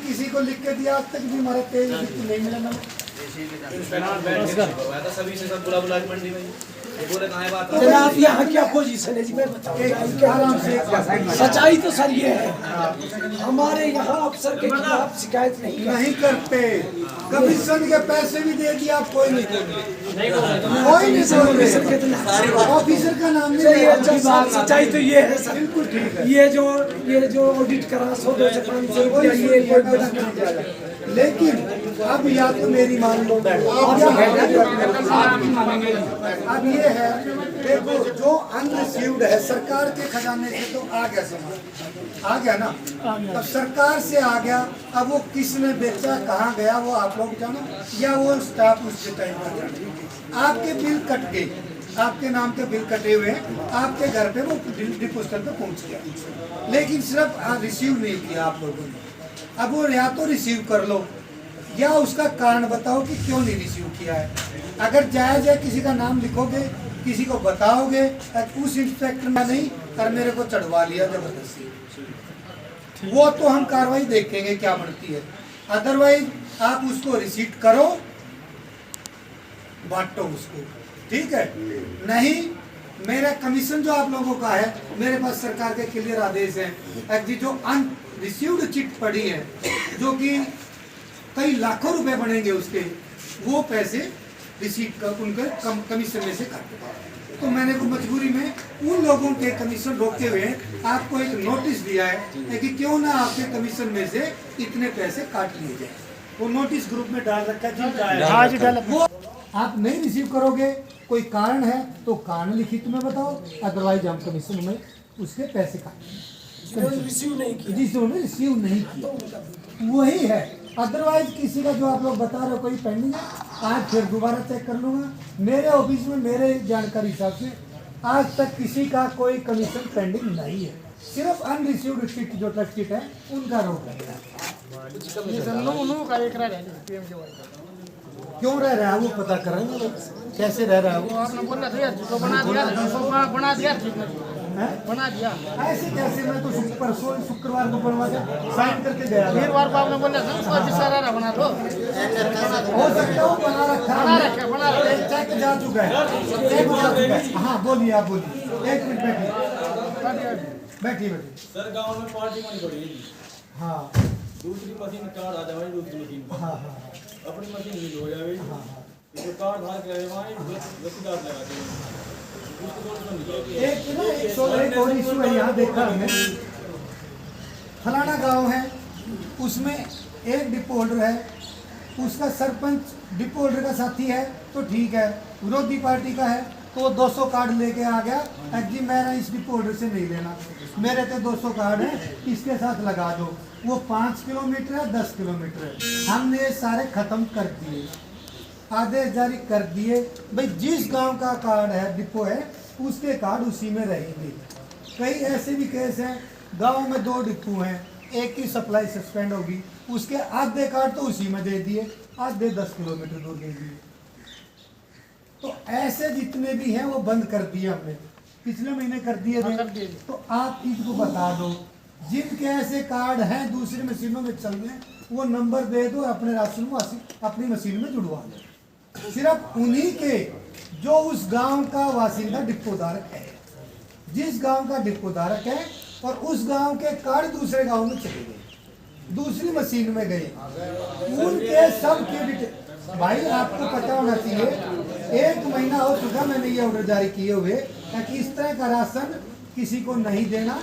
किसी को लिख के दिया आज तक भी हमारा तेज नहीं मिला ना। सभी से सब बुला बुला के मंडी में बोले कहाँ है बात। जनाब यहाँ क्या पोजीशन है जी, मैं बताऊँ आराम से सच्चाई तो सर ये है, हमारे यहाँ अफसर के खिलाफ शिकायत नहीं करते। कमीशन के पैसे भी दे दिया आप, कोई नहीं ऑफिसर का नाम नहीं। सच्चाई तो ये है सर, बिल्कुल ठीक है। ये जो ऑडिट करा 100-200 रुपया ये लेकिन अब या तो मेरी मान लो, अब ये है देखो, जो अनरिसीव्ड है सरकार के खजाने से तो आ गया सामान, आ गया ना। अब सरकार से आ गया, अब वो किसने बेचा, कहाँ गया, वो आप लोग जानो या वो स्टाफ उसके टाइम पर जाने। आपके बिल कट गए, आपके नाम के बिल कटे हुए हैं, आपके घर पे वो डिपोजिटर पे पहुंच गया, लेकिन सिर्फ रिसीव नहीं किया आप लोगों ने। अब वो या तो रिसीव कर लो या उसका कारण बताओ कि क्यों नहीं रिसीव किया है। अगर जायज है किसी का नाम लिखोगे, किसी को बताओगे, उस इंस्पेक्टर में नहीं कर मेरे को चढ़वा लिया जबरदस्ती, वो तो हम कार्रवाई देखेंगे क्या बनती है। अदरवाइज आप उसको रिसीट करो, बांटो उसको, ठीक है। नहीं, मेरा कमीशन जो आप लोगों का है, मेरे पास सरकार के क्लियर आदेश है। जो अनरिसीव्ड चिट पड़ी है, जो कि कई लाखों रुपए बनेंगे उसके, वो पैसे रिसीट कर उनके कमीशन में से काटे। तो मैंने को मजबूरी में उन लोगों के कमीशन रोके हुए आपको एक नोटिस दिया है कि क्यों ना आपके कमीशन में से इतने पैसे काट लिए जाए। वो नोटिस ग्रुप में डाल रखा है, वो आप नहीं रिसीव करोगे, कोई कारण है तो कारण लिखित में बताओ, अदरवाइज हम कमीशन में उसके पैसे काटेंगे। रिसीव नहीं किया, जिसने रिसीव नहीं किया वही है। अदरवाइज किसी का जो आप लोग बता रहे हो कोई पेंडिंग है, आज फिर दोबारा चेक कर लूँगा। मेरे ऑफिस में मेरे जानकारी हिसाब से आज तक किसी का कोई कमीशन पेंडिंग नहीं है, सिर्फ अनरिसीव्ड चिट जो ट्रस्ट चिट है उनका रोक है। क्यों रह रहा है वो पता करेंगे, कैसे रह रहा है वो। बना दिया ऐसे कैसे, मैं तो परसों शुक्रवार को बनवा के साइन करके गया। वीरवार को आपने बोला था उसको सारा बना लो, हो सकता है वो बना रखा है, चेक जा चुका है। हाँ बोलिए, आप बोलिए, एक मिनट बैठिए। सर गांव में पार्टी बनी पड़ी है। हाँ, दूसरी मशीन कार्ड आ जाए, दूसरी मशीन हाँ, अपनी मशीन यूज हो जाए। तो कार्ड धार के रसीदार लगाते हैं। एक और इशू है यहाँ देखा हमने, फलाना गांव है, उसमें एक डिपो होल्डर है, उसका सरपंच डिपो होल्डर का साथी है तो ठीक है, विरोधी पार्टी का है तो 200 कार्ड लेके आ गया जी, मैंने इस डिपो होल्डर से नहीं लेना, मेरे तो 200 कार्ड है, इसके साथ लगा दो। वो 5 किलोमीटर है, 10 किलोमीटर है, हमने ये सारे खत्म कर दिए, आदेश जारी कर दिए भाई जिस गांव का कार्ड है, डिपो है, उसके कार्ड उसी में रहेंगे। कई ऐसे भी केस हैं, गांव में 2 डिपो हैं, एक की सप्लाई सस्पेंड होगी, उसके आधे कार्ड तो उसी में दे दिए, आधे 10 किलोमीटर दूर दे दिए। तो ऐसे जितने भी हैं वो बंद कर दिए हमने, पिछले महीने कर दिए थे। तो आप इनको बता दो, जिनके ऐसे कार्ड हैं दूसरी मशीनों में चल रहे हैं, वो नंबर दे दो, अपने राशन को अपनी मशीन में जुड़वा दो। सिर्फ उन्हीं के जो उस गांव का वासिंदा डिपोधारक है, जिस गांव का डिपोधारक है और उस गांव के कार्ड दूसरे गांव में चले गए, दूसरी मशीन में गए, उनके सब के भाई आपको पता होना चाहिए, 1 महीना हो चुका मैंने ये ऑर्डर जारी किए हुए ताकि इस तरह का राशन किसी को नहीं देना,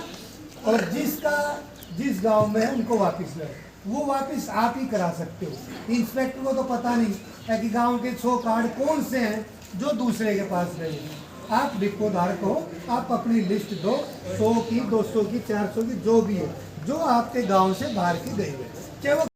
और जिस गांव में है उनको वापस ले, वो वापस आप ही करा सकते हो। इंस्पेक्टर को तो पता नहीं है कि गांव के 100 कार्ड कौन से हैं जो दूसरे के पास गए। आप डिपोधारक हो, आप अपनी लिस्ट दो, 100 की, 200 की, 400 की, जो भी है, जो आपके गांव से बाहर की गई है, चाहे वो